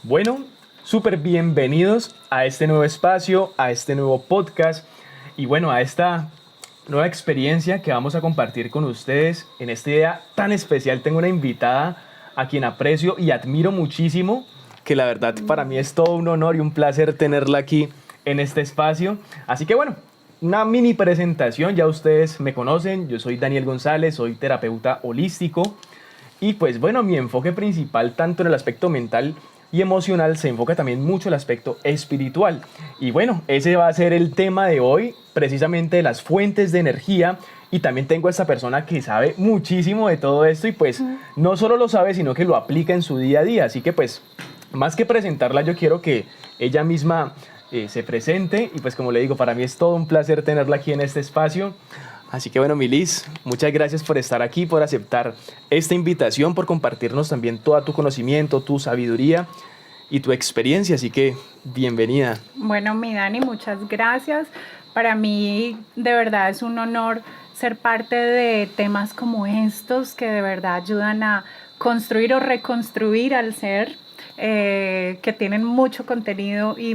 Bueno, súper bienvenidos a este nuevo espacio, a este nuevo podcast y bueno, a esta nueva experiencia que vamos a compartir con ustedes. En este día tan especial tengo una invitada a quien aprecio y admiro muchísimo, que la verdad para mí es todo un honor y un placer tenerla aquí en este espacio. Así que bueno, una mini presentación, ya ustedes me conocen, yo soy Daniel González, soy terapeuta holístico. Y pues bueno, mi enfoque principal tanto en el aspecto mental y emocional se enfoca también mucho en el aspecto espiritual. Y bueno, ese va a ser el tema de hoy, precisamente las fuentes de energía. Y también tengo a esta persona que sabe muchísimo de todo esto y pues no solo lo sabe, sino que lo aplica en su día a día. Así que pues, más que presentarla, yo quiero que ella misma se presente. Y pues como le digo, para mí es todo un placer tenerla aquí en este espacio. Así que bueno, Milis, muchas gracias por estar aquí, por aceptar esta invitación, por compartirnos también todo tu conocimiento, tu sabiduría y tu experiencia. Así que bienvenida. Bueno, mi Dani, muchas gracias. Para mí de verdad es un honor ser parte de temas como estos que de verdad ayudan a construir o reconstruir al ser, que tienen mucho contenido y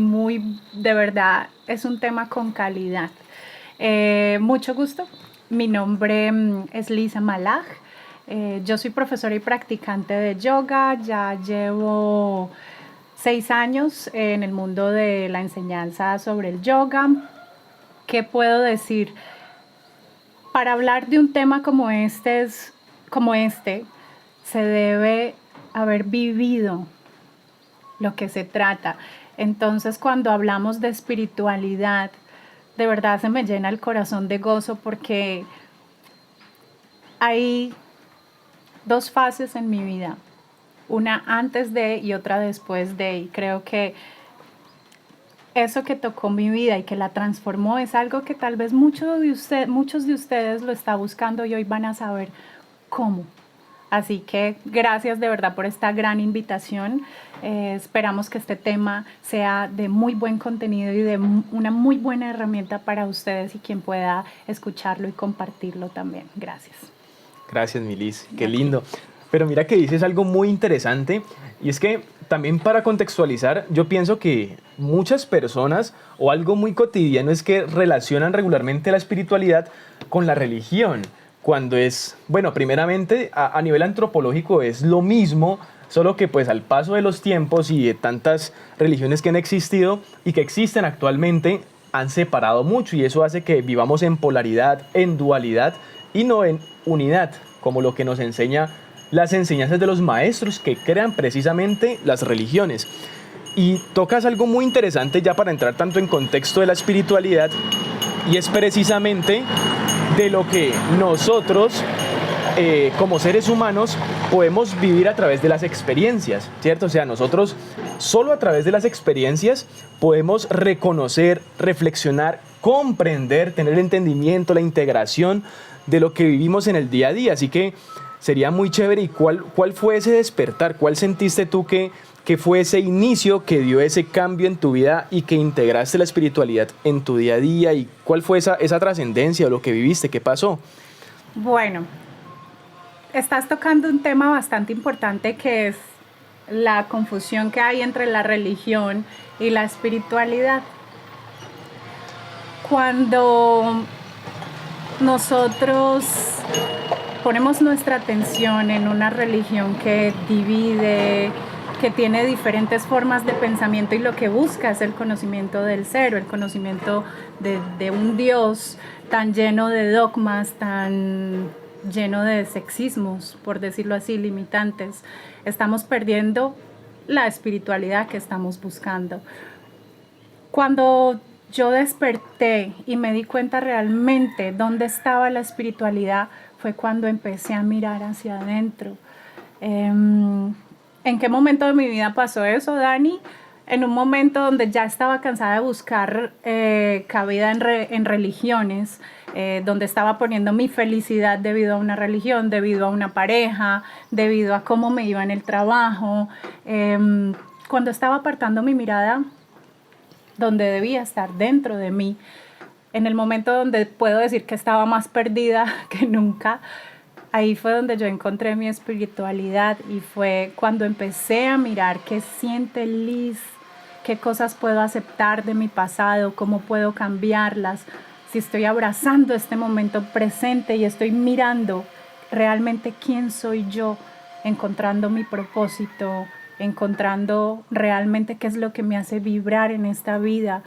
de verdad, es un tema con calidad. Mucho gusto. Mi nombre es Lisa Malaj. Yo soy profesora y practicante de yoga. Ya llevo 6 años en el mundo de la enseñanza sobre el yoga. ¿Qué puedo decir? Para hablar de un tema como este, se debe haber vivido lo que se trata. Entonces, cuando hablamos de espiritualidad, de verdad se me llena el corazón de gozo porque hay dos fases en mi vida, una antes de y otra después de, y creo que eso que tocó mi vida y que la transformó es algo que tal vez muchos de ustedes lo está buscando y hoy van a saber cómo. Así que gracias de verdad por esta gran invitación. Esperamos que este tema sea de muy buen contenido y de una muy buena herramienta para ustedes y quien pueda escucharlo y compartirlo también. Gracias. Gracias, Milis, qué lindo. Pero mira que dices algo muy interesante y es que también para contextualizar, yo pienso que muchas personas o algo muy cotidiano es que relacionan regularmente la espiritualidad con la religión, cuando es, bueno, primeramente a nivel antropológico es lo mismo, solo que pues al paso de los tiempos y de tantas religiones que han existido y que existen actualmente, han separado mucho y eso hace que vivamos en polaridad, en dualidad y no en unidad, como lo que nos enseña las enseñanzas de los maestros que crean precisamente las religiones. Y tocas algo muy interesante ya para entrar tanto en contexto de la espiritualidad y es precisamente de lo que nosotros como seres humanos podemos vivir a través de las experiencias, ¿cierto? O sea, nosotros solo a través de las experiencias podemos reconocer, reflexionar, comprender, tener el entendimiento, la integración de lo que vivimos en el día a día. Así que sería muy chévere. ¿Y cuál fue ese despertar? ¿Cuál sentiste tú que fue ese inicio que dio ese cambio en tu vida y que integraste la espiritualidad en tu día a día? ¿Y cuál fue esa trascendencia o lo que viviste? ¿Qué pasó? Bueno, estás tocando un tema bastante importante que es la confusión que hay entre la religión y la espiritualidad. Cuando nosotros ponemos nuestra atención en una religión que divide, que tiene diferentes formas de pensamiento y lo que busca es el conocimiento del ser, el conocimiento de un Dios tan lleno de dogmas, tan lleno de sexismos, por decirlo así, limitantes, estamos perdiendo la espiritualidad que estamos buscando. Cuando yo desperté y me di cuenta realmente dónde estaba la espiritualidad, fue cuando empecé a mirar hacia adentro. ¿En qué momento de mi vida pasó eso, Dani? En un momento donde ya estaba cansada de buscar cabida en religiones, donde estaba poniendo mi felicidad debido a una religión, debido a una pareja, debido a cómo me iba en el trabajo. Cuando estaba apartando mi mirada donde debía estar, dentro de mí, en el momento donde puedo decir que estaba más perdida que nunca, ahí fue donde yo encontré mi espiritualidad y fue cuando empecé a mirar qué siente Liz, qué cosas puedo aceptar de mi pasado, cómo puedo cambiarlas, si estoy abrazando este momento presente y estoy mirando realmente quién soy yo, encontrando mi propósito, encontrando realmente qué es lo que me hace vibrar en esta vida,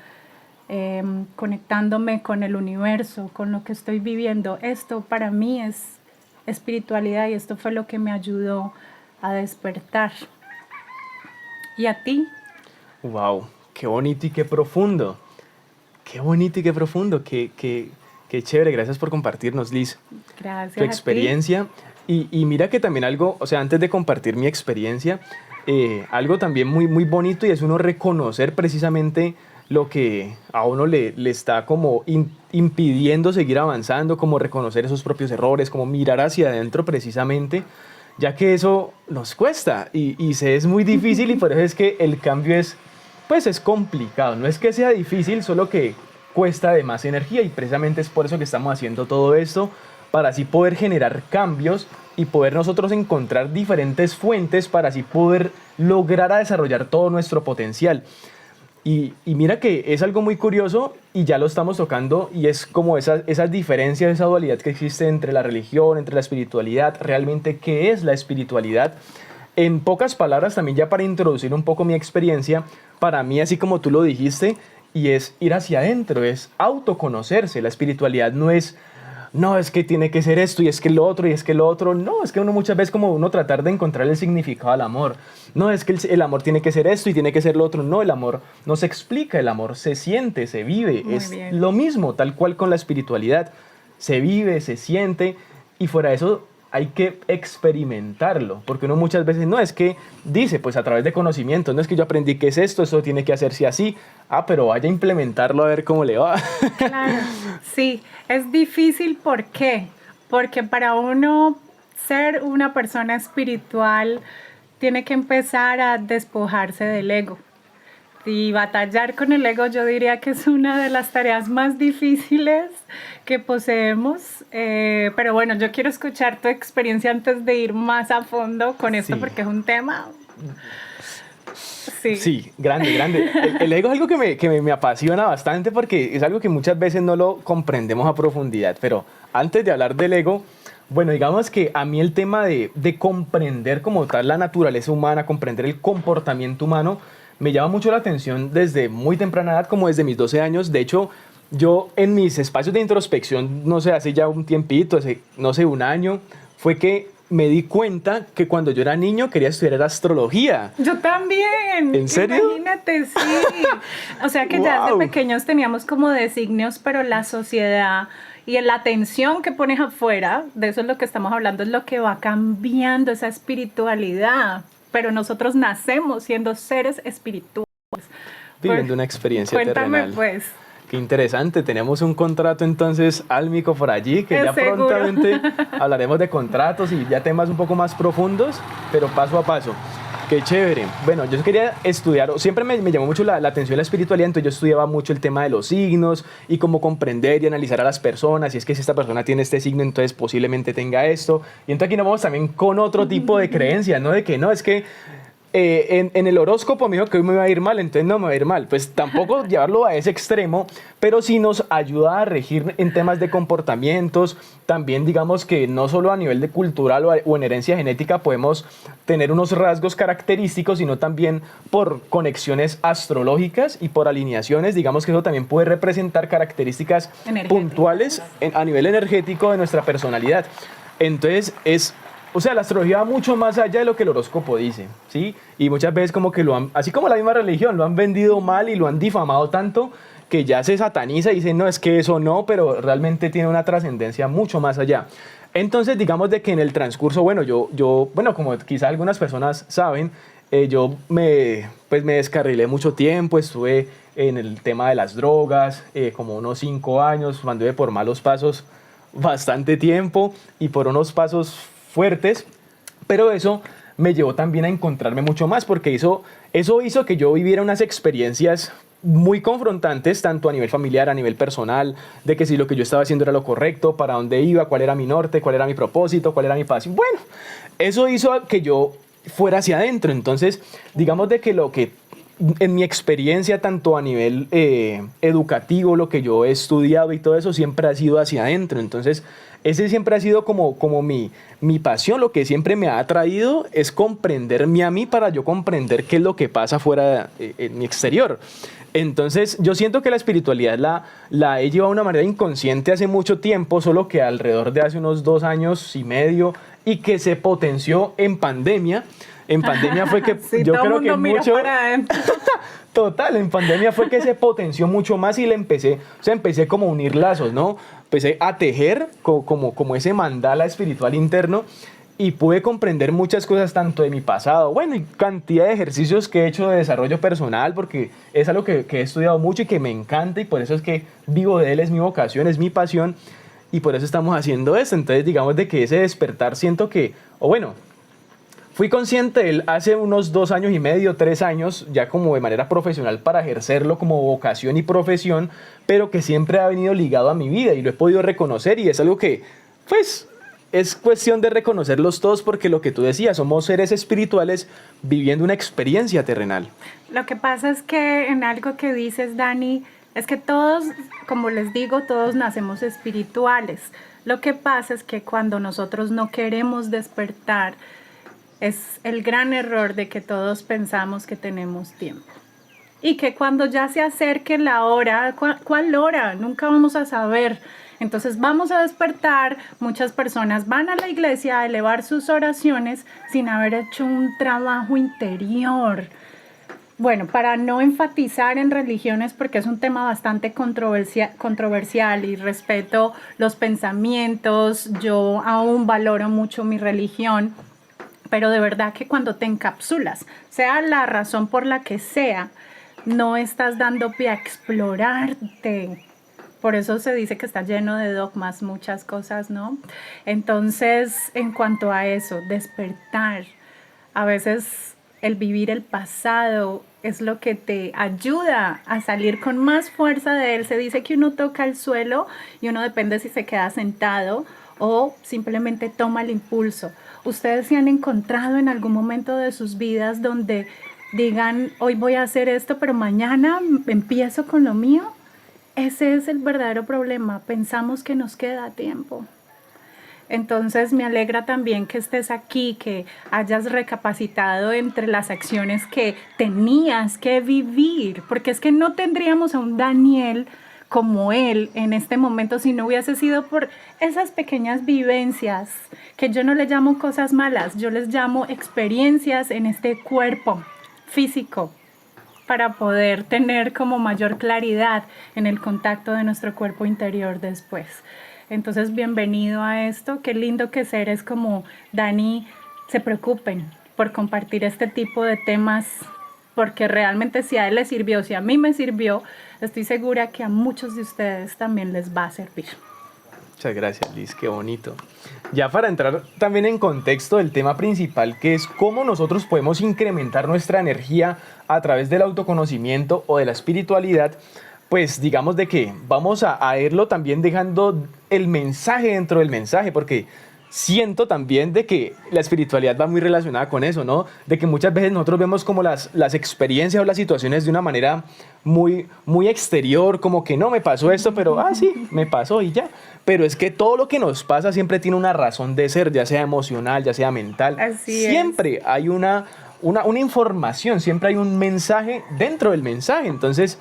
conectándome con el universo, con lo que estoy viviendo. Esto para mí es espiritualidad y esto fue lo que me ayudó a despertar. ¿Y a ti? Wow, qué bonito y qué profundo. Qué bonito y qué profundo. Qué chévere. Gracias por compartirnos, Liz, Gracias tu a ti. experiencia. Y mira que también algo, o sea, antes de compartir mi experiencia, algo también muy, muy bonito y es uno reconocer precisamente lo que a uno le está como impidiendo seguir avanzando, como reconocer esos propios errores, como mirar hacia adentro precisamente, ya que eso nos cuesta y se es muy difícil y por eso es que el cambio es, pues es complicado. No es que sea difícil, solo que cuesta de más energía y precisamente es por eso que estamos haciendo todo esto, para así poder generar cambios y poder nosotros encontrar diferentes fuentes para así poder lograr a desarrollar todo nuestro potencial. Y mira que es algo muy curioso y ya lo estamos tocando y es como esas diferencias, esa dualidad que existe entre la religión, entre la espiritualidad, realmente qué es la espiritualidad. En pocas palabras, también ya para introducir un poco mi experiencia, para mí, así como tú lo dijiste, y es ir hacia adentro, es autoconocerse. La espiritualidad no es, no, es que tiene que ser esto y es que lo otro y es que lo otro. No, es que uno muchas veces como uno tratar de encontrar el significado al amor. No, es que el amor tiene que ser esto y tiene que ser lo otro. No, el amor no se explica, el amor se siente, se vive. Muy es bien. lo mismo, tal cual con la espiritualidad. Se vive, se siente y fuera de eso hay que experimentarlo, porque uno muchas veces no es que dice, pues a través de conocimiento, no es que yo aprendí qué es esto, eso tiene que hacerse así, pero vaya a implementarlo a ver cómo le va. Claro, sí, es difícil. ¿Por qué? Porque para uno ser una persona espiritual tiene que empezar a despojarse del ego. Y batallar con el ego yo diría que es una de las tareas más difíciles que poseemos. Pero bueno, yo quiero escuchar tu experiencia antes de ir más a fondo con esto Sí. porque es un tema... Sí. Sí, grande, grande. El ego es algo que me apasiona bastante porque es algo que muchas veces no lo comprendemos a profundidad. Pero antes de hablar del ego, bueno, digamos que a mí el tema de comprender como tal la naturaleza humana, comprender el comportamiento humano, me llama mucho la atención desde muy temprana edad, como desde mis 12 años. De hecho, yo en mis espacios de introspección, no sé, hace ya un tiempito, hace, no sé, un año, fue que me di cuenta que cuando yo era niño quería estudiar astrología. Yo también. ¿En serio? Imagínate, sí. O sea que ya desde Wow. pequeños teníamos como designios, pero la sociedad y en la atención que pones afuera, de eso es lo que estamos hablando, es lo que va cambiando esa espiritualidad. Pero nosotros nacemos siendo seres espirituales. Viviendo una experiencia Cuéntame terrenal. pues. Qué interesante, tenemos un contrato entonces álmico por allí, que ya Seguro. prontamente hablaremos de contratos y ya temas un poco más profundos, pero paso a paso. Qué chévere. Bueno, yo quería estudiar, siempre me llamó mucho la atención la espiritualidad, entonces yo estudiaba mucho el tema de los signos y cómo comprender y analizar a las personas, y es que si esta persona tiene este signo, entonces posiblemente tenga esto. Y entonces aquí nos vamos también con otro tipo de creencia, ¿no? De que no, es que en el horóscopo me dijo que hoy me iba a ir mal, entonces no me va a ir mal. Pues tampoco llevarlo a ese extremo, pero sí nos ayuda a regir en temas de comportamientos. También digamos que no solo a nivel de cultural o en herencia genética podemos tener unos rasgos característicos, sino también por conexiones astrológicas y por alineaciones. Digamos que eso también puede representar características puntuales a nivel energético de nuestra personalidad. Entonces o sea, la astrología va mucho más allá de lo que el horóscopo dice, ¿sí? Y muchas veces como que lo han, así como la misma religión, lo han vendido mal y lo han difamado tanto que ya se sataniza y dicen, no, es que eso no, pero realmente tiene una trascendencia mucho más allá. Entonces, digamos de que en el transcurso, bueno, bueno, como quizá algunas personas saben, yo pues me descarrilé mucho tiempo, estuve en el tema de las drogas, como unos 5 años, anduve por malos pasos bastante tiempo y por unos pasos fuertes, pero eso me llevó también a encontrarme mucho más, porque eso hizo que yo viviera unas experiencias muy confrontantes, tanto a nivel familiar, a nivel personal, de que si lo que yo estaba haciendo era lo correcto, para dónde iba, cuál era mi norte, cuál era mi propósito, cuál era mi pasión. Bueno, eso hizo que yo fuera hacia adentro. Entonces, digamos de que lo que en mi experiencia, tanto a nivel educativo, lo que yo he estudiado y todo eso, siempre ha sido hacia adentro. Entonces, ese siempre ha sido como mi pasión. Lo que siempre me ha atraído es comprenderme a mí para yo comprender qué es lo que pasa fuera en mi exterior. Entonces, yo siento que la espiritualidad la he llevado de una manera inconsciente hace mucho tiempo, solo que alrededor de hace unos 2 años y medio, y que se potenció en pandemia. En pandemia fue que sí, yo todo creo mundo que mira mucho... para adentro. Total, en pandemia fue que se potenció mucho más y empecé como a unir lazos, ¿no? Empecé a tejer como ese mandala espiritual interno y pude comprender muchas cosas tanto de mi pasado, bueno, y cantidad de ejercicios que he hecho de desarrollo personal, porque es algo que he estudiado mucho y que me encanta y por eso es que vivo de él, es mi vocación, es mi pasión y por eso estamos haciendo esto. Entonces, digamos de que ese despertar siento que, o bueno, fui consciente de él hace unos 2 años y medio, 3 años, ya como de manera profesional para ejercerlo como vocación y profesión, pero que siempre ha venido ligado a mi vida y lo he podido reconocer y es algo que, pues, es cuestión de reconocerlos todos porque lo que tú decías, somos seres espirituales viviendo una experiencia terrenal. Lo que pasa es que en algo que dices, Dani, es que todos, como les digo, todos nacemos espirituales. Lo que pasa es que cuando nosotros no queremos despertar, es el gran error de que todos pensamos que tenemos tiempo. Y que cuando ya se acerque la hora, ¿cuál hora? Nunca vamos a saber. Entonces vamos a despertar, muchas personas van a la iglesia a elevar sus oraciones sin haber hecho un trabajo interior. Bueno, para no enfatizar en religiones, porque es un tema bastante controversial y respeto los pensamientos, yo aún valoro mucho mi religión, pero de verdad que cuando te encapsulas, sea la razón por la que sea, no estás dando pie a explorarte. Por eso se dice que está lleno de dogmas, muchas cosas, ¿no? Entonces, en cuanto a eso, despertar, a veces el vivir el pasado es lo que te ayuda a salir con más fuerza de él. Se dice que uno toca el suelo y uno depende si se queda sentado o simplemente toma el impulso. ¿Ustedes se han encontrado en algún momento de sus vidas donde digan, hoy voy a hacer esto, pero mañana empiezo con lo mío? Ese es el verdadero problema. Pensamos que nos queda tiempo. Entonces me alegra también que estés aquí, que hayas recapacitado entre las acciones que tenías que vivir, porque es que no tendríamos a un Daniel como él en este momento si no hubiese sido por esas pequeñas vivencias, que yo no le llamo cosas malas, yo les llamo experiencias en este cuerpo físico, para poder tener como mayor claridad en el contacto de nuestro cuerpo interior después. Entonces, bienvenido a esto. Qué lindo que seres como Dani se preocupen por compartir este tipo de temas, porque realmente si a él le sirvió, si a mí me sirvió, estoy segura que a muchos de ustedes también les va a servir. Muchas gracias, Liz, qué bonito. Ya para entrar también en contexto del tema principal, que es cómo nosotros podemos incrementar nuestra energía a través del autoconocimiento o de la espiritualidad, pues digamos de que vamos a irlo también dejando el mensaje dentro del mensaje, porque siento también de que la espiritualidad va muy relacionada con eso, ¿no? De que muchas veces nosotros vemos como las experiencias o las situaciones de una manera muy exterior, como que no me pasó esto, pero sí, me pasó y ya. Pero es que todo lo que nos pasa siempre tiene una razón de ser, ya sea emocional, ya sea mental. Así siempre hay una información, siempre hay un mensaje dentro del mensaje. Entonces,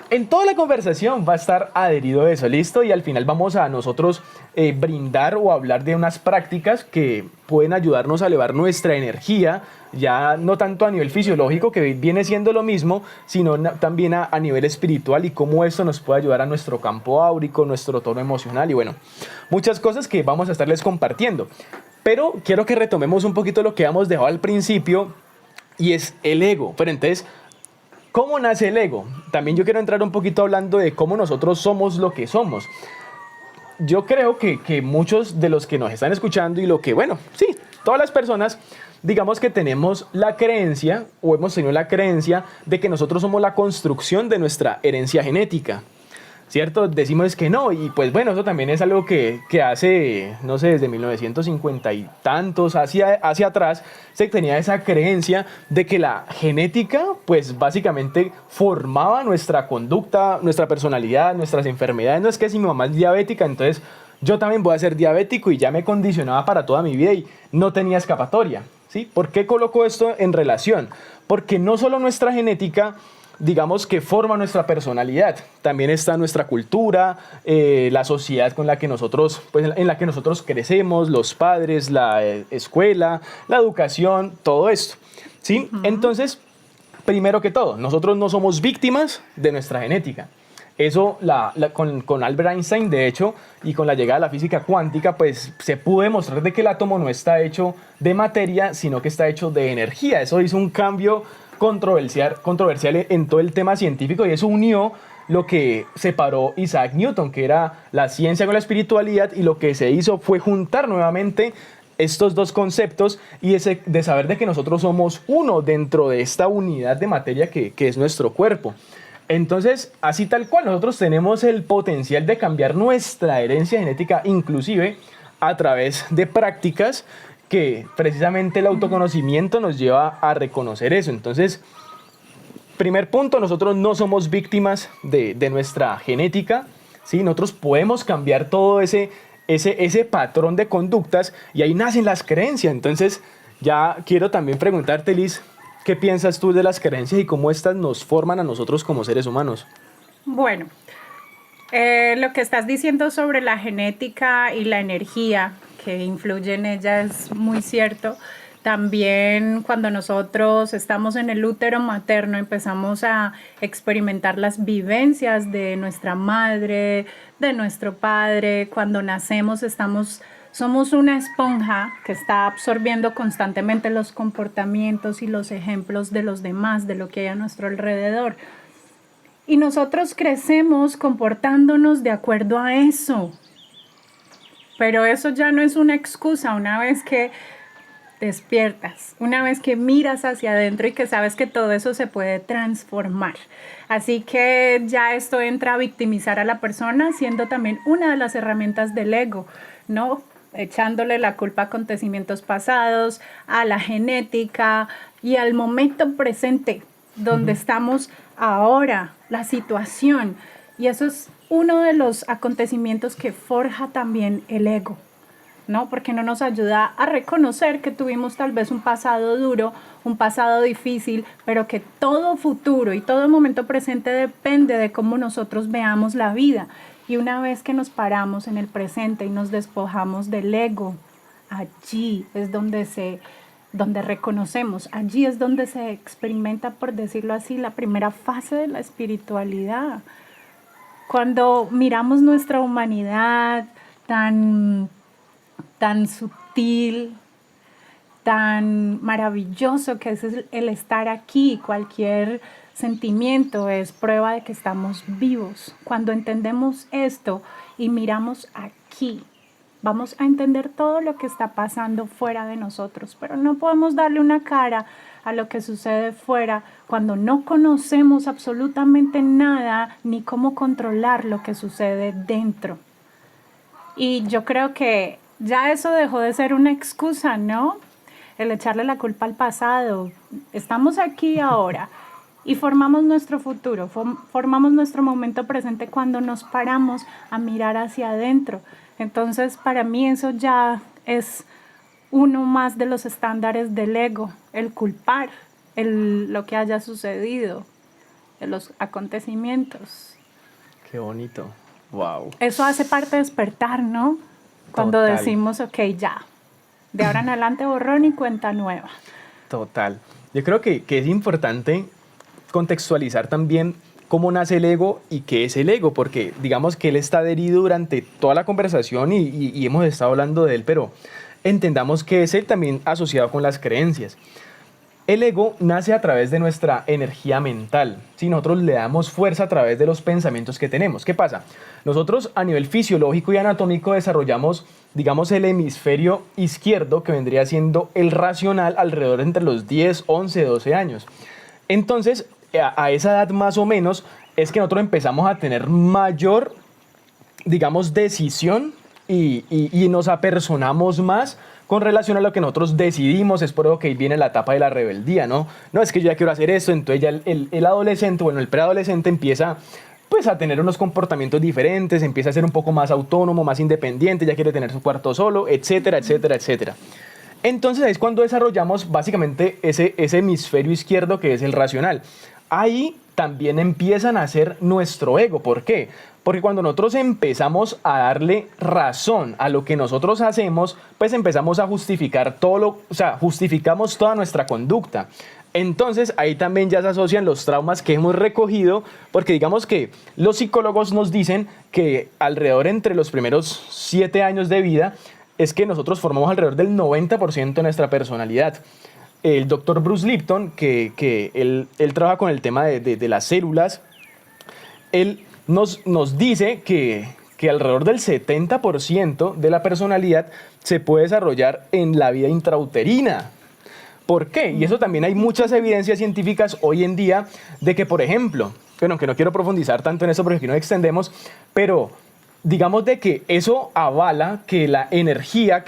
en toda la conversación va a estar adherido eso, ¿listo? Y al final vamos a nosotros brindar o hablar de unas prácticas que pueden ayudarnos a elevar nuestra energía, ya no tanto a nivel fisiológico, que viene siendo lo mismo, sino también a nivel espiritual y cómo esto nos puede ayudar a nuestro campo áurico, nuestro tono emocional y bueno, muchas cosas que vamos a estarles compartiendo. Pero quiero que retomemos un poquito lo que habíamos dejado al principio y es el ego. Pero entonces, ¿cómo nace el ego? También yo quiero entrar un poquito hablando de cómo nosotros somos lo que somos. yo creo que muchos de los que nos están escuchando y lo que, bueno, sí, todas las personas, digamos que tenemos la creencia o hemos tenido la creencia de que nosotros somos la construcción de nuestra herencia genética. ¿Cierto? Decimos que no, y pues bueno, eso también es algo que hace, no sé, desde 1950 y tantos hacia atrás, se tenía esa creencia de que la genética, pues básicamente formaba nuestra conducta, nuestra personalidad, nuestras enfermedades. No es que si mi mamá es diabética, entonces yo también voy a ser diabético y ya me condicionaba para toda mi vida y no tenía escapatoria, ¿sí? ¿Por qué coloco esto en relación? Porque no solo nuestra genética, digamos que forma nuestra personalidad, también está nuestra cultura, la sociedad con la que nosotros, pues, en la que nosotros crecemos, los padres, la escuela, la educación, todo esto, ¿sí? Entonces, primero que todo, nosotros no somos víctimas de nuestra genética. Eso con Albert Einstein, de hecho, y con la llegada de la física cuántica, pues se pudo demostrar de que el átomo no está hecho de materia, sino que está hecho de energía. Eso hizo un cambio controversial en todo el tema científico y eso unió lo que separó Isaac Newton, que era la ciencia con la espiritualidad, y lo que se hizo fue juntar nuevamente estos dos conceptos y de saber de que nosotros somos uno dentro de esta unidad de materia que es nuestro cuerpo. Entonces, así tal cual, nosotros tenemos el potencial de cambiar nuestra herencia genética, inclusive a través de prácticas que precisamente el autoconocimiento nos lleva a reconocer eso. Entonces, primer punto, nosotros no somos víctimas de nuestra genética, ¿sí? Nosotros podemos cambiar todo ese patrón de conductas y ahí nacen las creencias. Entonces, ya quiero también preguntarte, Liz, ¿qué piensas tú de las creencias y cómo estas nos forman a nosotros como seres humanos? Bueno, lo que estás diciendo sobre la genética y la energía que influye en ella es muy cierto. También cuando nosotros estamos en el útero materno empezamos a experimentar las vivencias de nuestra madre, de nuestro padre. Cuando nacemos somos una esponja que está absorbiendo constantemente los comportamientos y los ejemplos de los demás, de lo que hay a nuestro alrededor. Y nosotros crecemos comportándonos de acuerdo a eso. Pero eso ya no es una excusa una vez que despiertas, una vez que miras hacia adentro y que sabes que todo eso se puede transformar. Así que ya esto entra a victimizar a la persona, siendo también una de las herramientas del ego, ¿no? Echándole la culpa a acontecimientos pasados, a la genética y al momento presente, donde estamos ahora, la situación. Y eso es uno de los acontecimientos que forja también el ego, ¿no? Porque no nos ayuda a reconocer que tuvimos tal vez un pasado duro, un pasado difícil, pero que todo futuro y todo momento presente depende de cómo nosotros veamos la vida. Y una vez que nos paramos en el presente y nos despojamos del ego, allí es donde reconocemos, allí es donde se experimenta, por decirlo así, la primera fase de la espiritualidad. Cuando miramos nuestra humanidad tan sutil, tan maravilloso que es el estar aquí, cualquier sentimiento es prueba de que estamos vivos. Cuando entendemos esto y miramos aquí, vamos a entender todo lo que está pasando fuera de nosotros, pero no podemos darle una cara a lo que sucede fuera cuando no conocemos absolutamente nada ni cómo controlar lo que sucede dentro. Y yo creo que ya eso dejó de ser una excusa, ¿no? El echarle la culpa al pasado. Estamos aquí ahora y formamos nuestro futuro, formamos nuestro momento presente cuando nos paramos a mirar hacia adentro. Entonces, para mí eso ya es uno más de los estándares del ego, el culpar lo que haya sucedido, de los acontecimientos. Qué bonito, wow. Eso hace parte de despertar, ¿no? Cuando Total. decimos, ok, ya, de ahora en adelante borrón y cuenta nueva. Total. Yo creo que es importante contextualizar también cómo nace el ego y qué es el ego, porque digamos que él está adherido durante toda la conversación y hemos estado hablando de él, pero entendamos que es él también asociado con las creencias. El ego nace a través de nuestra energía mental. Si nosotros le damos fuerza a través de los pensamientos que tenemos. ¿Qué pasa? Nosotros a nivel fisiológico y anatómico desarrollamos, digamos, el hemisferio izquierdo, que vendría siendo el racional, alrededor entre los 10, 11, 12 años. Entonces, a esa edad más o menos, es que nosotros empezamos a tener mayor, digamos, decisión y nos apersonamos más con relación a lo que nosotros decidimos. Es por eso que ahí viene la etapa de la rebeldía, ¿no? No, es que yo ya quiero hacer esto, entonces ya el adolescente, bueno, el preadolescente empieza pues a tener unos comportamientos diferentes, empieza a ser un poco más autónomo, más independiente, ya quiere tener su cuarto solo, etcétera, etcétera, etcétera. Entonces ahí es cuando desarrollamos básicamente ese hemisferio izquierdo que es el racional. Ahí también empieza a nacer nuestro ego. ¿Por qué? Porque cuando nosotros empezamos a darle razón a lo que nosotros hacemos, pues empezamos a justificar justificamos toda nuestra conducta. Entonces ahí también ya se asocian los traumas que hemos recogido, porque digamos que los psicólogos nos dicen que alrededor entre los primeros 7 años de vida es que nosotros formamos alrededor del 90% de nuestra personalidad. El doctor Bruce Lipton, que él trabaja con el tema de las células, él nos dice que alrededor del 70% de la personalidad se puede desarrollar en la vida intrauterina. ¿Por qué? Y eso también hay muchas evidencias científicas hoy en día de que, por ejemplo, bueno, que no quiero profundizar tanto en eso porque aquí nos extendemos, pero digamos de que eso avala que la energía,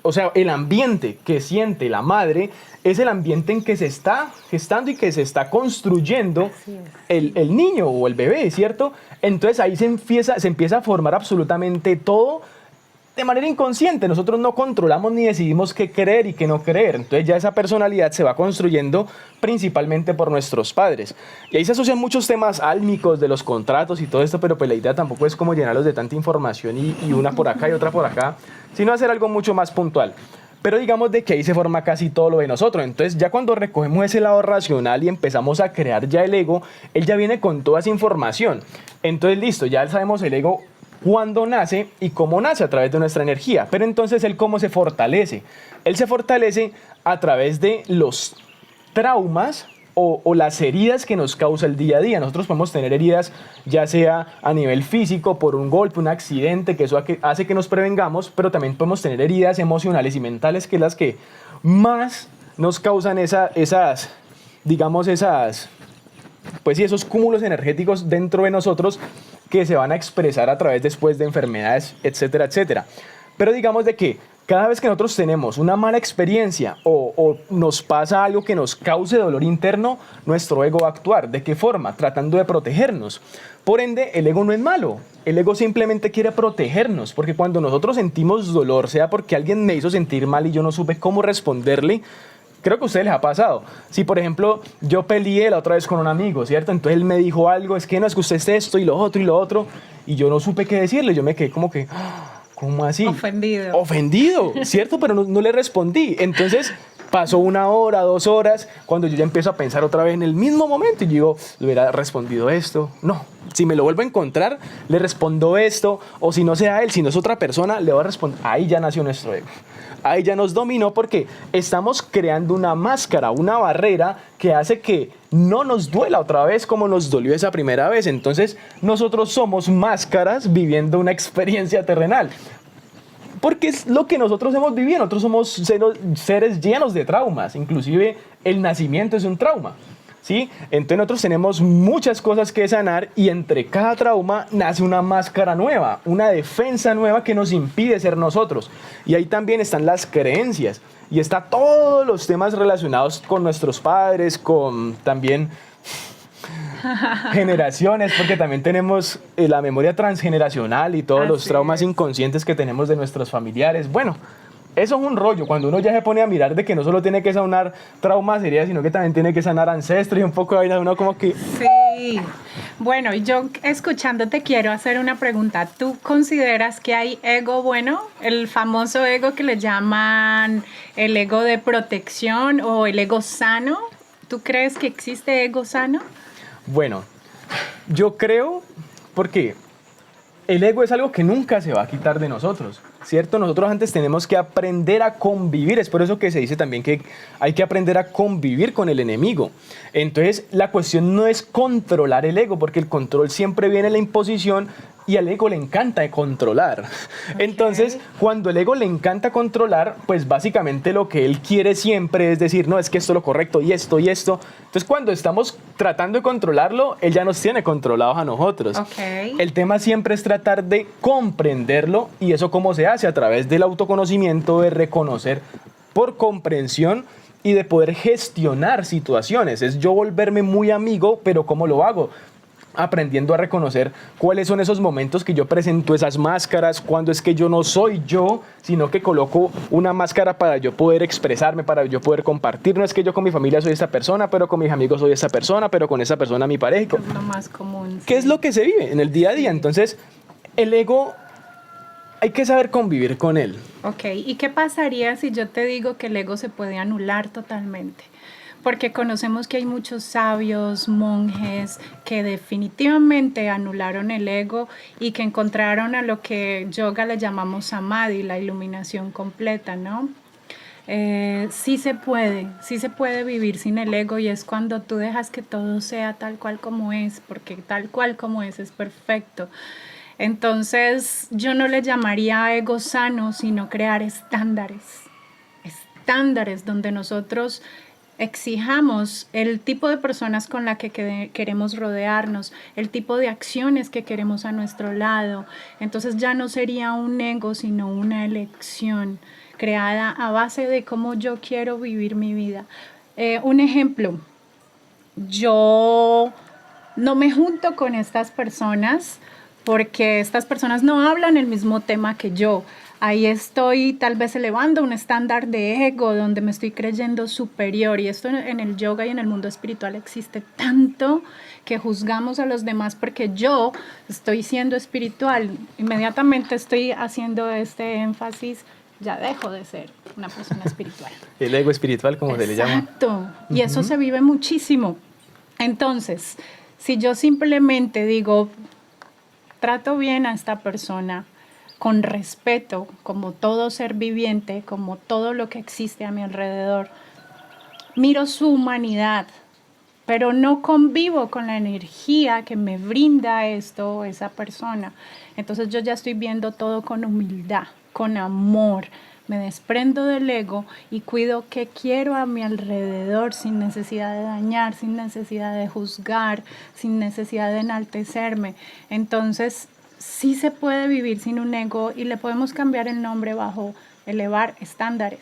o sea, el ambiente que siente la madre es el ambiente en que se está gestando y que se está construyendo el niño o el bebé, ¿cierto? Entonces ahí se empieza a formar absolutamente todo de manera inconsciente. Nosotros no controlamos ni decidimos qué creer y qué no creer. Entonces ya esa personalidad se va construyendo principalmente por nuestros padres. Y ahí se asocian muchos temas álmicos de los contratos y todo esto, pero pues la idea tampoco es como llenarlos de tanta información y una por acá y otra por acá, sino hacer algo mucho más puntual. Pero digamos de que ahí se forma casi todo lo de nosotros. Entonces ya cuando recogemos ese lado racional y empezamos a crear ya el ego, él ya viene con toda esa información. Entonces listo, ya sabemos el ego cuándo nace y cómo nace, a través de nuestra energía. Pero entonces él cómo se fortalece. Él se fortalece a través de los traumas o las heridas que nos causa el día a día. Nosotros podemos tener heridas ya sea a nivel físico, por un golpe, un accidente, que eso hace que nos prevengamos, pero también podemos tener heridas emocionales y mentales, que es las que más nos causan pues sí, esos cúmulos energéticos dentro de nosotros que se van a expresar a través después de enfermedades, etcétera, etcétera. Pero digamos de que cada vez que nosotros tenemos una mala experiencia o nos pasa algo que nos cause dolor interno, nuestro ego va a actuar. ¿De qué forma? Tratando de protegernos. Por ende, el ego no es malo. El ego simplemente quiere protegernos, porque cuando nosotros sentimos dolor, sea porque alguien me hizo sentir mal y yo no supe cómo responderle, creo que a ustedes les ha pasado. Si, por ejemplo, yo peleé la otra vez con un amigo, ¿cierto? Entonces él me dijo algo, es que no, es que usted es esto y lo otro, y yo no supe qué decirle. Yo me quedé como que, ¿cómo así? Ofendido, ¿cierto? Pero no le respondí. Entonces pasó 1 hora, 2 horas, cuando yo ya empiezo a pensar otra vez en el mismo momento y yo digo, ¿le hubiera respondido esto? No. Si me lo vuelvo a encontrar, le respondo esto, o si no sea él, si no es otra persona, le voy a responder. Ahí ya nació nuestro ego. Ahí ya nos dominó porque estamos creando una máscara, una barrera que hace que no nos duela otra vez como nos dolió esa primera vez. Entonces nosotros somos máscaras viviendo una experiencia terrenal. Porque es lo que nosotros hemos vivido. Nosotros somos seres llenos de traumas. Inclusive el nacimiento es un trauma, ¿sí? Entonces nosotros tenemos muchas cosas que sanar y entre cada trauma nace una máscara nueva, una defensa nueva que nos impide ser nosotros. Y ahí también están las creencias y está todos los temas relacionados con nuestros padres, con también generaciones, porque también tenemos la memoria transgeneracional y todos los traumas inconscientes que tenemos de nuestros familiares. Bueno, eso es un rollo, cuando uno ya se pone a mirar de que no solo tiene que sanar traumas heridas, sino que también tiene que sanar ancestros y un poco de vaina, uno como que... Sí, bueno, yo escuchándote quiero hacer una pregunta. ¿Tú consideras que hay ego bueno? El famoso ego que le llaman el ego de protección o el ego sano. ¿Tú crees que existe ego sano? Bueno, yo creo, porque el ego es algo que nunca se va a quitar de nosotros. ¿cierto? Nosotros antes tenemos que aprender a convivir, es por eso que se dice también que hay que aprender a convivir con el enemigo. Entonces, la cuestión no es controlar el ego, porque el control siempre viene en la imposición y al ego le encanta controlar. Okay. Entonces, cuando el ego le encanta controlar, pues básicamente lo que él quiere siempre es decir, no, es que esto es lo correcto y esto y esto. Entonces, cuando estamos tratando de controlarlo, él ya nos tiene controlados a nosotros. Okay. El tema siempre es tratar de comprenderlo, y eso cómo se hace a través del autoconocimiento, de reconocer por comprensión y de poder gestionar situaciones. Es yo volverme muy amigo, pero ¿cómo lo hago? Aprendiendo a reconocer cuáles son esos momentos que yo presento esas máscaras, cuando es que yo no soy yo, sino que coloco una máscara para yo poder expresarme, para yo poder compartir. No es que yo con mi familia soy esta persona, pero con mis amigos soy esta persona, pero con esa persona mi pareja. Es lo más común. ¿Qué es lo que se vive en el día a día? Entonces, el ego, hay que saber convivir con él. Ok, ¿y qué pasaría si yo te digo que el ego se puede anular totalmente? Porque conocemos que hay muchos sabios, monjes, que definitivamente anularon el ego y que encontraron a lo que yoga le llamamos samadhi, la iluminación completa, ¿no? Sí se puede vivir sin el ego, y es cuando tú dejas que todo sea tal cual como es, porque tal cual como es perfecto. Entonces yo no le llamaría ego sano, sino crear estándares donde nosotros exijamos el tipo de personas con la que queremos rodearnos, el tipo de acciones que queremos a nuestro lado. Entonces ya no sería un ego, sino una elección creada a base de cómo yo quiero vivir mi vida. Un ejemplo, yo no me junto con estas personas porque estas personas no hablan el mismo tema que yo. Ahí estoy tal vez elevando un estándar de ego donde me estoy creyendo superior, y esto en el yoga y en el mundo espiritual existe tanto, que juzgamos a los demás porque yo estoy siendo espiritual. Inmediatamente estoy haciendo este énfasis, ya dejo de ser una persona espiritual. El ego espiritual, como se le llama. Exacto, y eso se vive muchísimo. Entonces, si yo simplemente digo, trato bien a esta persona, con respeto, como todo ser viviente, como todo lo que existe a mi alrededor, miro su humanidad, pero no convivo con la energía que me brinda esto, esa persona. Entonces yo ya estoy viendo todo con humildad, con amor. Me desprendo del ego y cuido qué quiero a mi alrededor, sin necesidad de dañar, sin necesidad de juzgar, sin necesidad de enaltecerme. Entonces, sí se puede vivir sin un ego, y le podemos cambiar el nombre bajo elevar estándares,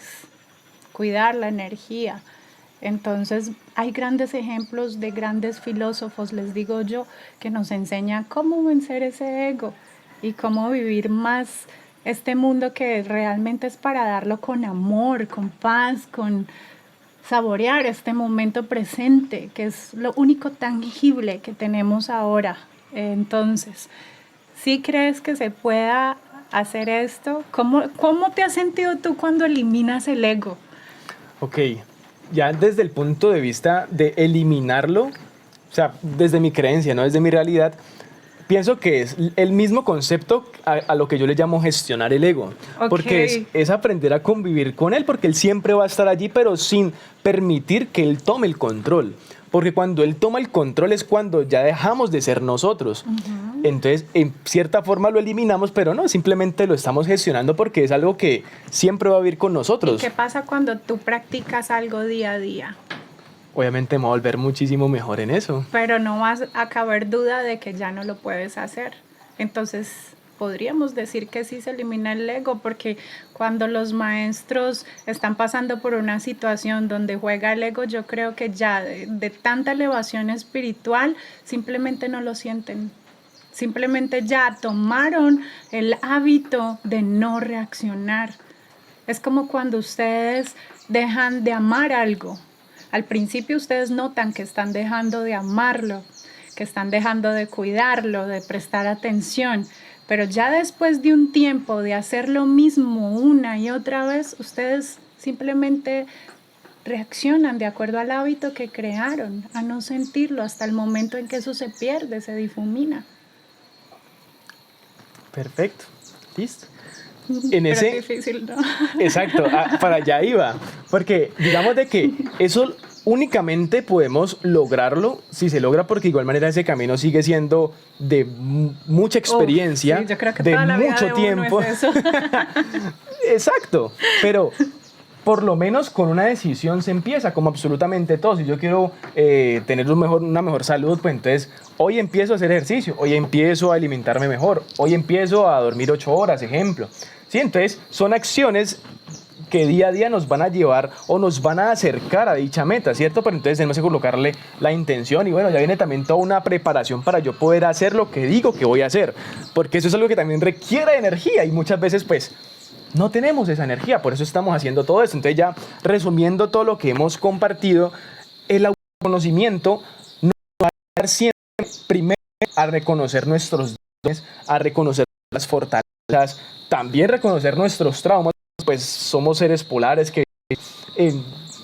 cuidar la energía. Entonces, hay grandes ejemplos de grandes filósofos, les digo yo, que nos enseñan cómo vencer ese ego y cómo vivir más este mundo que realmente es para darlo con amor, con paz, con saborear este momento presente, que es lo único tangible que tenemos ahora. Entonces, ¿sí crees que se pueda hacer esto? ¿Cómo te has sentido tú cuando eliminas el ego? Ok, ya desde el punto de vista de eliminarlo, o sea, desde mi creencia, no desde mi realidad, pienso que es el mismo concepto a lo que yo le llamo gestionar el ego. Okay. Porque es aprender a convivir con él, porque él siempre va a estar allí, pero sin permitir que él tome el control. Porque cuando él toma el control es cuando ya dejamos de ser nosotros. Entonces, en cierta forma lo eliminamos, pero no, simplemente lo estamos gestionando porque es algo que siempre va a vivir con nosotros. ¿Y qué pasa cuando tú practicas algo día a día? Obviamente me va a volver muchísimo mejor en eso. Pero no vas a caber duda de que ya no lo puedes hacer. Entonces, podríamos decir que sí se elimina el ego, porque cuando los maestros están pasando por una situación donde juega el ego, yo creo que ya de tanta elevación espiritual, simplemente no lo sienten. Simplemente ya tomaron el hábito de no reaccionar. Es como cuando ustedes dejan de amar algo. Al principio ustedes notan que están dejando de amarlo, que están dejando de cuidarlo, de prestar atención, pero ya después de un tiempo de hacer lo mismo una y otra vez, ustedes simplemente reaccionan de acuerdo al hábito que crearon, a no sentirlo hasta el momento en que eso se pierde, se difumina. Perfecto, listo. en Pero ese... es difícil, ¿no? Exacto, para allá iba. Porque digamos de que eso únicamente podemos lograrlo si se logra, porque de igual manera ese camino sigue siendo de mucha Uf, experiencia, sí, yo creo que de toda la vida mucho de uno tiempo. es eso. Exacto, pero por lo menos con una decisión se empieza, como absolutamente todo. Si yo quiero tener una mejor salud, pues entonces hoy empiezo a hacer ejercicio, hoy empiezo a alimentarme mejor, hoy empiezo a dormir 8 horas, ejemplo. Sí, entonces son acciones que día a día nos van a llevar o nos van a acercar a dicha meta, ¿cierto? Pero entonces tenemos que colocarle la intención y bueno, ya viene también toda una preparación para yo poder hacer lo que digo que voy a hacer, porque eso es algo que también requiere energía y muchas veces pues no tenemos esa energía, por eso estamos haciendo todo esto. Entonces ya resumiendo todo lo que hemos compartido, el autoconocimiento nos va a dar siempre primero a reconocer nuestros dones, a reconocer las fortalezas, también reconocer nuestros traumas, pues somos seres polares que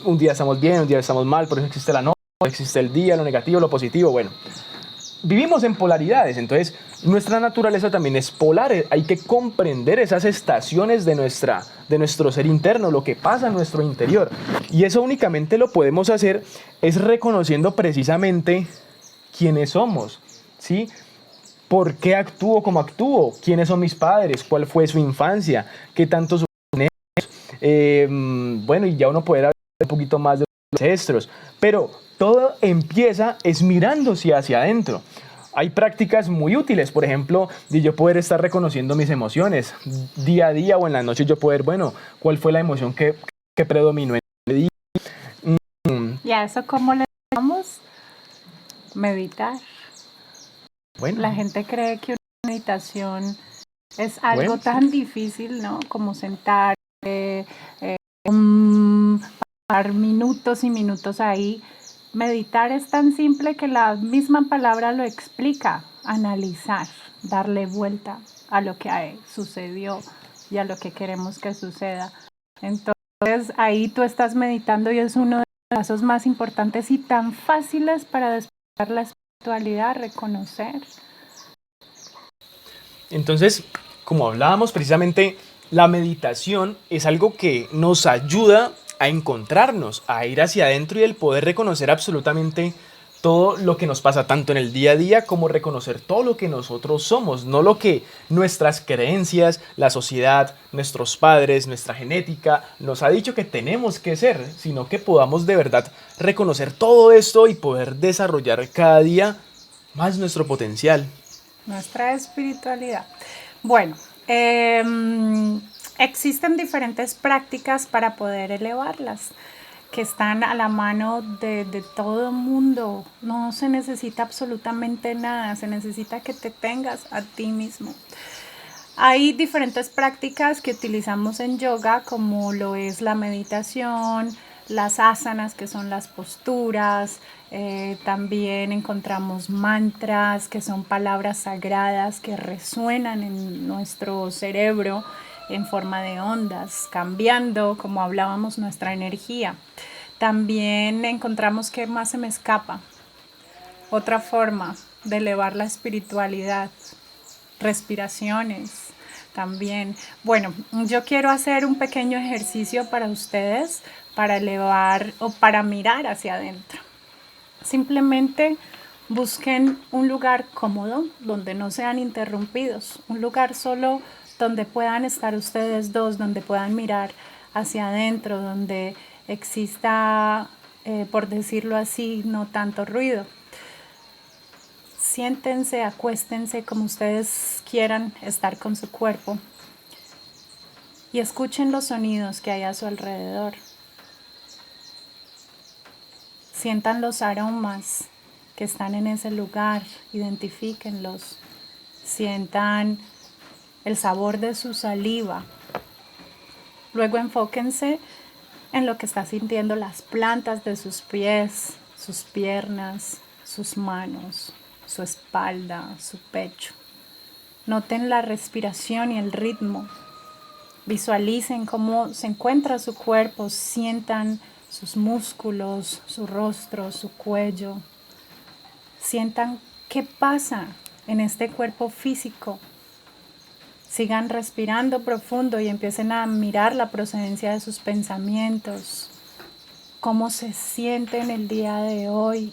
un día estamos bien, un día estamos mal, por eso existe la noche, existe el día, lo negativo, lo positivo, bueno. Vivimos en polaridades, entonces nuestra naturaleza también es polar, hay que comprender esas estaciones de nuestro ser interno, lo que pasa en nuestro interior. Y eso únicamente lo podemos hacer es reconociendo precisamente quiénes somos, ¿sí? ¿Por qué actúo como actúo? ¿Quiénes son mis padres? ¿Cuál fue su infancia? ¿Qué tanto son ellos? Bueno, y ya uno puede hablar un poquito más de los ancestros, pero todo empieza es mirándose hacia adentro. Hay prácticas muy útiles, por ejemplo, de yo poder estar reconociendo mis emociones día a día o en la noche yo poder, bueno, ¿cuál fue la emoción que predominó en el día? ¿Y a eso cómo le llamamos? Meditar. Bueno, La gente cree que una meditación es algo bueno, tan difícil, ¿no? Como sentar, pasar minutos y minutos ahí. Meditar es tan simple que la misma palabra lo explica. Analizar, darle vuelta a lo que sucedió y a lo que queremos que suceda. Entonces ahí tú estás meditando y es uno de los pasos más importantes y tan fáciles para despertar la espiritualidad, reconocer. entonces, como hablábamos precisamente, la meditación es algo que nos ayuda a encontrarnos, a ir hacia adentro y el poder reconocer absolutamente todo lo que nos pasa tanto en el día a día como reconocer todo lo que nosotros somos, no lo que nuestras creencias, la sociedad, nuestros padres, nuestra genética nos ha dicho que tenemos que ser, sino que podamos de verdad reconocer todo esto y poder desarrollar cada día más nuestro potencial. Nuestra espiritualidad. Bueno, existen diferentes prácticas para poder elevarlas, que están a la mano de todo el mundo. No se necesita absolutamente nada, se necesita que te tengas a ti mismo. Hay diferentes prácticas que utilizamos en yoga, como lo es la meditación, las asanas, que son las posturas, también encontramos mantras, que son palabras sagradas que resuenan en nuestro cerebro en forma de ondas, cambiando, como hablábamos, nuestra energía. También encontramos que más se me escapa. Otra forma de elevar la espiritualidad, respiraciones también. Bueno, yo quiero hacer un pequeño ejercicio para ustedes, para elevar o para mirar hacia adentro. Simplemente busquen un lugar cómodo donde no sean interrumpidos, un lugar solo donde puedan estar ustedes dos, donde puedan mirar hacia adentro, donde exista, por decirlo así, no tanto ruido. Siéntense, acuéstense como ustedes quieran estar con su cuerpo y escuchen los sonidos que hay a su alrededor. Sientan los aromas que están en ese lugar, identifíquenlos. Sientan el sabor de su saliva. Luego enfóquense en lo que está sintiendo las plantas de sus pies, sus piernas, sus manos, su espalda, su pecho. Noten la respiración y el ritmo. Visualicen cómo se encuentra su cuerpo, sientan sus músculos, su rostro, su cuello. Sientan qué pasa en este cuerpo físico. Sigan respirando profundo y empiecen a mirar la procedencia de sus pensamientos, cómo se sienten el día de hoy.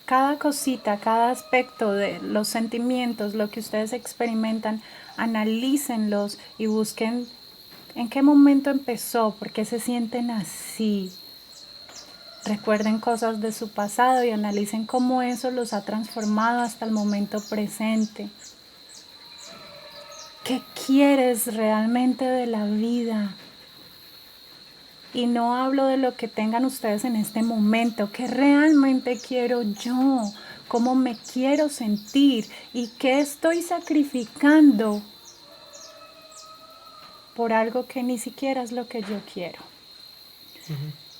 Cada cosita, cada aspecto de los sentimientos, lo que ustedes experimentan, analícenlos y busquen en qué momento empezó, por qué se sienten así. Recuerden cosas de su pasado y analicen cómo eso los ha transformado hasta el momento presente. ¿Qué quieres realmente de la vida? Y no hablo de lo que tengan ustedes en este momento, ¿qué realmente quiero yo? ¿Cómo me quiero sentir? ¿Y qué estoy sacrificando por algo que ni siquiera es lo que yo quiero?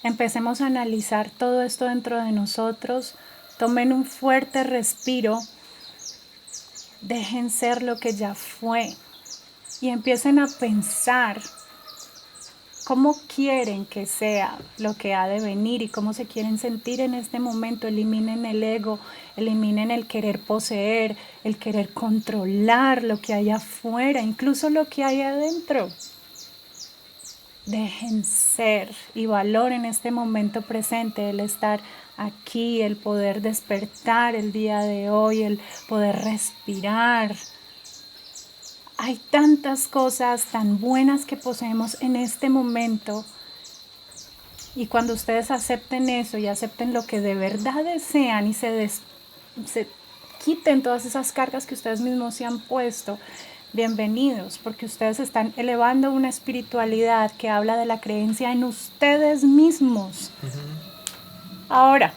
Empecemos a analizar todo esto dentro de nosotros. Tomen un fuerte respiro. Dejen ser lo que ya fue. Y empiecen a pensar cómo quieren que sea lo que ha de venir y cómo se quieren sentir en este momento. Eliminen el ego, eliminen el querer poseer, el querer controlar lo que hay afuera, incluso lo que hay adentro. Dejen ser y valoren este momento presente, el estar aquí, el poder despertar el día de hoy, el poder respirar. Hay tantas cosas tan buenas que poseemos en este momento, y cuando ustedes acepten eso y acepten lo que de verdad desean y se quiten todas esas cargas que ustedes mismos se han puesto, bienvenidos, porque ustedes están elevando una espiritualidad que habla de la creencia en ustedes mismos. Ahora,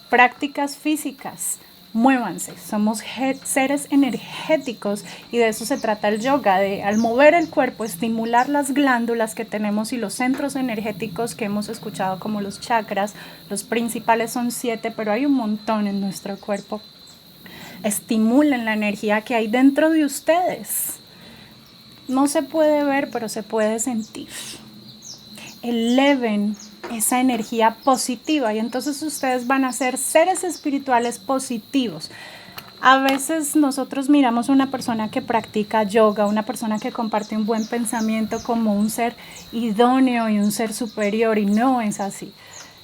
prácticas físicas. Muévanse, somos seres energéticos y de eso se trata el yoga, de al mover el cuerpo estimular las glándulas que tenemos y los centros energéticos que hemos escuchado como los chakras. Los principales son 7, pero hay un montón en nuestro cuerpo. Estimulen la energía que hay dentro de ustedes. No se puede ver, pero se puede sentir. Eleven esa energía positiva y entonces ustedes van a ser seres espirituales positivos. A veces nosotros miramos a una persona que practica yoga, una persona que comparte un buen pensamiento como un ser idóneo y un ser superior, y no es así.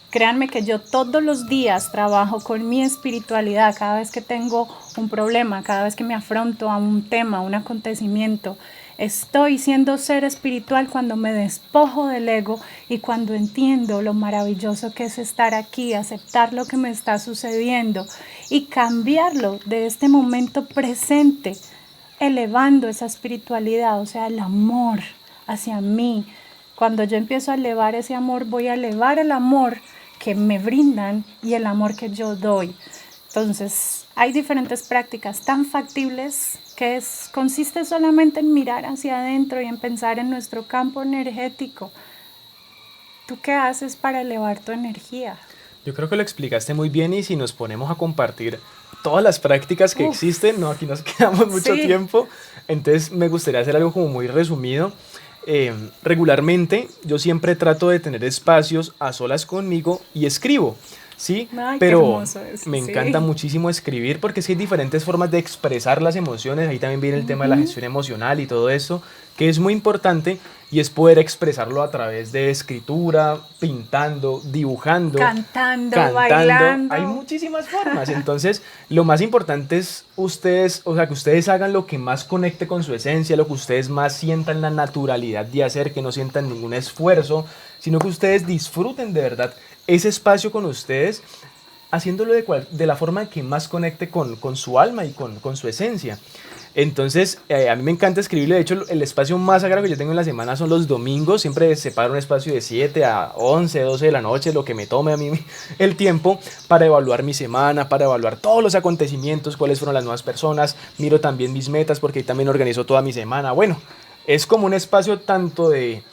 Créanme que yo todos los días trabajo con mi espiritualidad. Cada vez que tengo un problema, cada vez que me afronto a un tema, a un acontecimiento, estoy siendo ser espiritual cuando me despojo del ego y cuando entiendo lo maravilloso que es estar aquí, aceptar lo que me está sucediendo y cambiarlo de este momento presente, elevando esa espiritualidad, o sea, el amor hacia mí. Cuando yo empiezo a elevar ese amor, voy a elevar el amor que me brindan y el amor que yo doy. Entonces, hay diferentes prácticas tan factibles que consiste solamente en mirar hacia adentro y en pensar en nuestro campo energético. ¿Tú qué haces para elevar tu energía? Yo creo que lo explicaste muy bien, y si nos ponemos a compartir todas las prácticas que existen, no, aquí nos quedamos mucho tiempo. Entonces me gustaría hacer algo como muy resumido. Regularmente yo siempre trato de tener espacios a solas conmigo y escribo. Sí, ay, pero eso, me encanta muchísimo escribir, porque es que hay diferentes formas de expresar las emociones. Ahí también viene el tema de la gestión emocional y todo eso, que es muy importante, y es poder expresarlo a través de escritura, pintando, dibujando, cantando, bailando. Hay muchísimas formas. Entonces, lo más importante es ustedes, o sea, que ustedes hagan lo que más conecte con su esencia, lo que ustedes más sientan la naturalidad de hacer, que no sientan ningún esfuerzo, sino que ustedes disfruten de verdad ese espacio con ustedes, haciéndolo de la forma que más conecte con su alma y con su esencia. Entonces, a mí me encanta escribirlo. De hecho, el espacio más sagrado que yo tengo en la semana son los domingos. Siempre separo un espacio de 7 a 11, 12 de la noche, lo que me tome a mí el tiempo, para evaluar mi semana, para evaluar todos los acontecimientos, cuáles fueron las nuevas personas. Miro también mis metas, porque ahí también organizo toda mi semana. Bueno, es como un espacio tanto de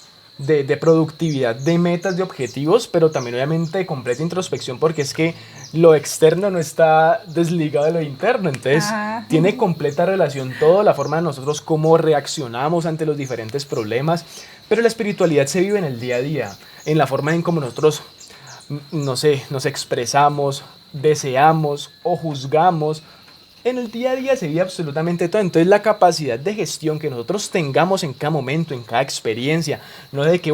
productividad, de metas, de objetivos, pero también obviamente de completa introspección, porque es que lo externo no está desligado de lo interno. Entonces tiene completa relación toda la forma de nosotros, cómo reaccionamos ante los diferentes problemas. Pero la espiritualidad se vive en el día a día, en la forma en cómo nosotros, no sé, nos expresamos, deseamos o juzgamos en el día a día se vive absolutamente todo. Entonces la capacidad de gestión que nosotros tengamos en cada momento, en cada experiencia, no de que,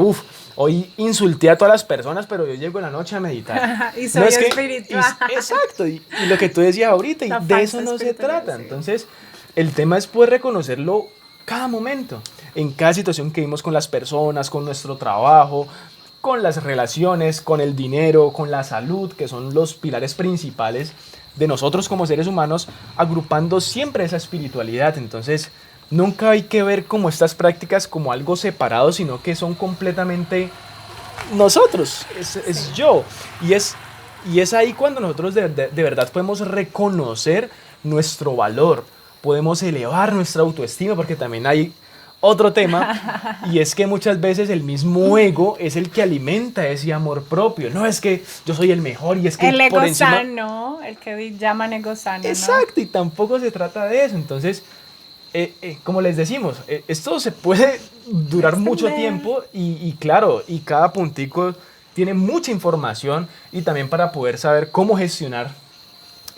hoy insulté a todas las personas, pero yo llego en la noche a meditar. Y soy No, es que, espiritual. exacto, y lo que tú decías ahorita, y La de eso falsa no se espiritualidad, trata. sí. Entonces, el tema es poder reconocerlo cada momento, en cada situación que vivimos con las personas, con nuestro trabajo, con las relaciones, con el dinero, con la salud, que son los pilares principales de nosotros como seres humanos, agrupando siempre esa espiritualidad. Entonces, nunca hay que ver como estas prácticas como algo separado, sino que son completamente nosotros, es yo. Y es ahí cuando nosotros de verdad podemos reconocer nuestro valor, podemos elevar nuestra autoestima, porque también hay otro tema, y es que muchas veces el mismo ego es el que alimenta ese amor propio. No es que yo soy el mejor y es que El por ego encima... sano, el que llaman ego sano, ¿no? Exacto, y tampoco se trata de eso. Entonces, como les decimos, esto se puede durar mucho Extender. tiempo y claro, y cada puntico tiene mucha información y también para poder saber cómo gestionar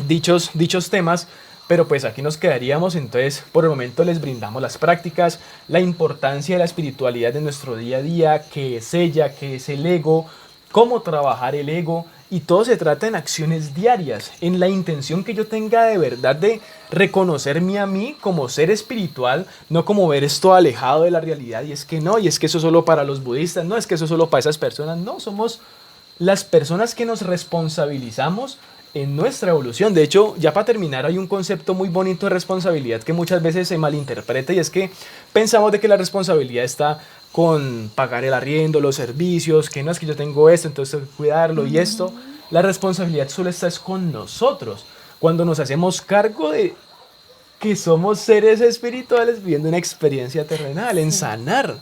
dichos temas, pero pues aquí nos quedaríamos. Entonces por el momento les brindamos las prácticas, la importancia de la espiritualidad en nuestro día a día, qué es ella, qué es el ego, cómo trabajar el ego, y todo se trata en acciones diarias, en la intención que yo tenga de verdad de reconocerme a mí como ser espiritual, no como ver esto alejado de la realidad, y es que no, y es que eso es solo para los budistas, no, es que eso es solo para esas personas, no, somos las personas que nos responsabilizamos en nuestra evolución. De hecho, ya para terminar, hay un concepto muy bonito de responsabilidad que muchas veces se malinterpreta, y es que pensamos de que la responsabilidad está con pagar el arriendo, los servicios, que no es que yo tengo esto, entonces tengo que cuidarlo y esto. La responsabilidad solo está es con nosotros, cuando nos hacemos cargo de que somos seres espirituales viviendo una experiencia terrenal, en sanar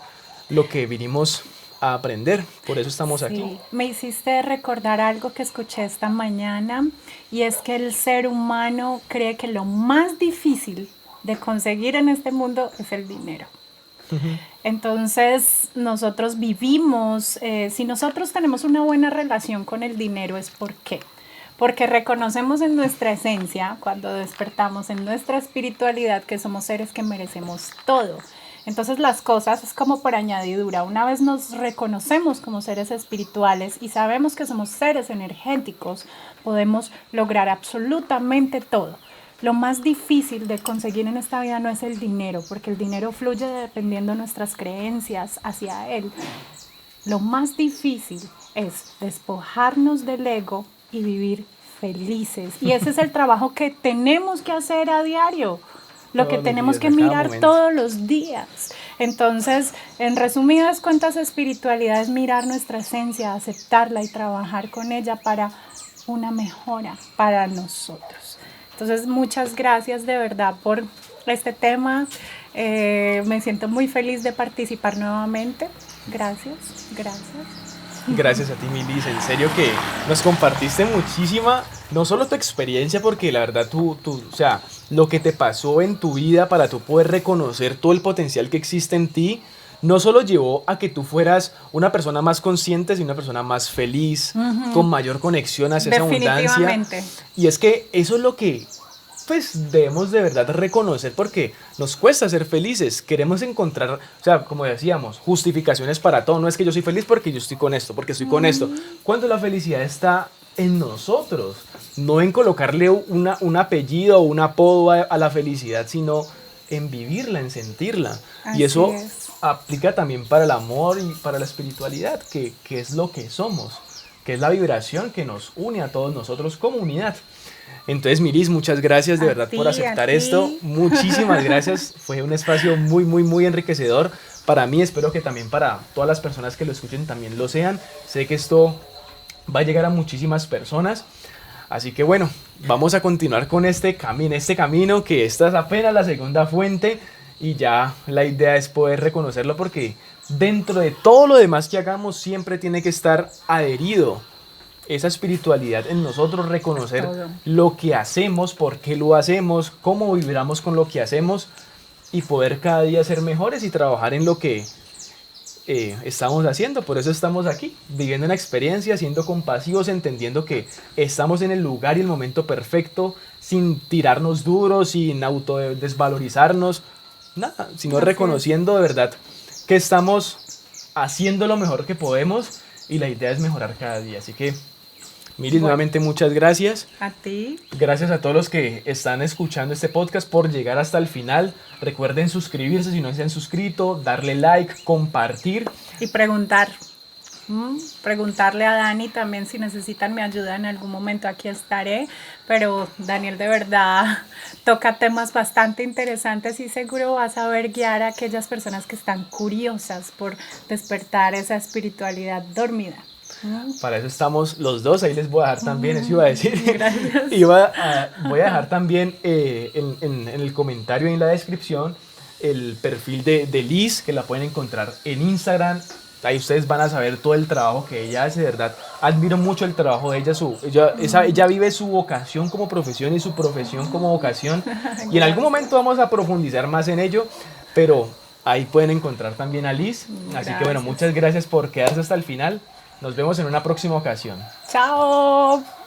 lo que vinimos a aprender. Por eso estamos aquí. Sí, me hiciste recordar algo que escuché esta mañana, y es que el ser humano cree que lo más difícil de conseguir en este mundo es el dinero. Entonces nosotros vivimos, si nosotros tenemos una buena relación con el dinero, ¿es por qué? Porque reconocemos en nuestra esencia, cuando despertamos en nuestra espiritualidad, que somos seres que merecemos todo. Entonces las cosas es como por añadidura. Una vez nos reconocemos como seres espirituales y sabemos que somos seres energéticos, podemos lograr absolutamente todo. Lo más difícil de conseguir en esta vida no es el dinero, porque el dinero fluye dependiendo de nuestras creencias hacia él. Lo más difícil es despojarnos del ego y vivir felices. Y ese es el trabajo que tenemos que hacer a diario. Lo que tenemos que mirar todos los días. Entonces, en resumidas cuentas, espiritualidad es mirar nuestra esencia, aceptarla y trabajar con ella para una mejora para nosotros. Entonces, muchas gracias de verdad por este tema. Me siento muy feliz de participar nuevamente. Gracias. Gracias a ti, Milis, en serio que nos compartiste muchísima, no solo tu experiencia, porque la verdad o sea, lo que te pasó en tu vida para tú poder reconocer todo el potencial que existe en ti, no solo llevó a que tú fueras una persona más consciente, sino una persona más feliz, con mayor conexión hacia esa abundancia. Y es que eso es lo que pues debemos de verdad reconocer, porque nos cuesta ser felices, queremos encontrar, o sea, como decíamos, justificaciones para todo. No es que yo soy feliz porque yo estoy con esto, porque estoy con esto, cuando la felicidad está en nosotros, no en colocarle un apellido o un apodo a la felicidad, sino en vivirla, en sentirla. Así y eso es. aplica también para el amor y para la espiritualidad, que es lo que somos, que es la vibración que nos une a todos nosotros como unidad. Entonces, Milis, muchas gracias de verdad por aceptar esto. Muchísimas gracias. Fue un espacio muy, muy, muy enriquecedor para mí. Espero que también para todas las personas que lo escuchen también lo sean. Sé que esto va a llegar a muchísimas personas. Así que bueno, vamos a continuar con este camino, que esta es apenas la segunda fuente, y ya la idea es poder reconocerlo, porque dentro de todo lo demás que hagamos siempre tiene que estar adherido esa espiritualidad en nosotros, reconocer lo que hacemos, por qué lo hacemos, cómo vibramos con lo que hacemos, y poder cada día ser mejores y trabajar en lo que estamos haciendo. Por eso estamos aquí, viviendo una experiencia, siendo compasivos, entendiendo que estamos en el lugar y el momento perfecto, sin tirarnos duros, sin autodesvalorizarnos, nada, sino Así es. reconociendo de verdad que estamos haciendo lo mejor que podemos y la idea es mejorar cada día. Así que, Miris, Bueno. nuevamente muchas gracias. A ti. Gracias a todos los que están escuchando este podcast por llegar hasta el final. Recuerden suscribirse si no se han suscrito, darle like, compartir. Y preguntar. Preguntarle a Dani también si necesitan mi ayuda en algún momento, aquí estaré. Pero Daniel de verdad toca temas bastante interesantes y seguro va a saber guiar a aquellas personas que están curiosas por despertar esa espiritualidad dormida. Para eso estamos los dos, ahí les voy a dejar también, eso iba a decir. Gracias. Voy a dejar también en el comentario y en la descripción el perfil de Liz, que la pueden encontrar en Instagram. Ahí ustedes van a saber todo el trabajo que ella hace, de verdad. Admiro mucho el trabajo de ella. Ella vive su vocación como profesión y su profesión como vocación. Y en algún momento vamos a profundizar más en ello, pero ahí pueden encontrar también a Liz. Así que bueno, Gracias. muchas gracias por quedarse hasta el final. Nos vemos en una próxima ocasión. Chao.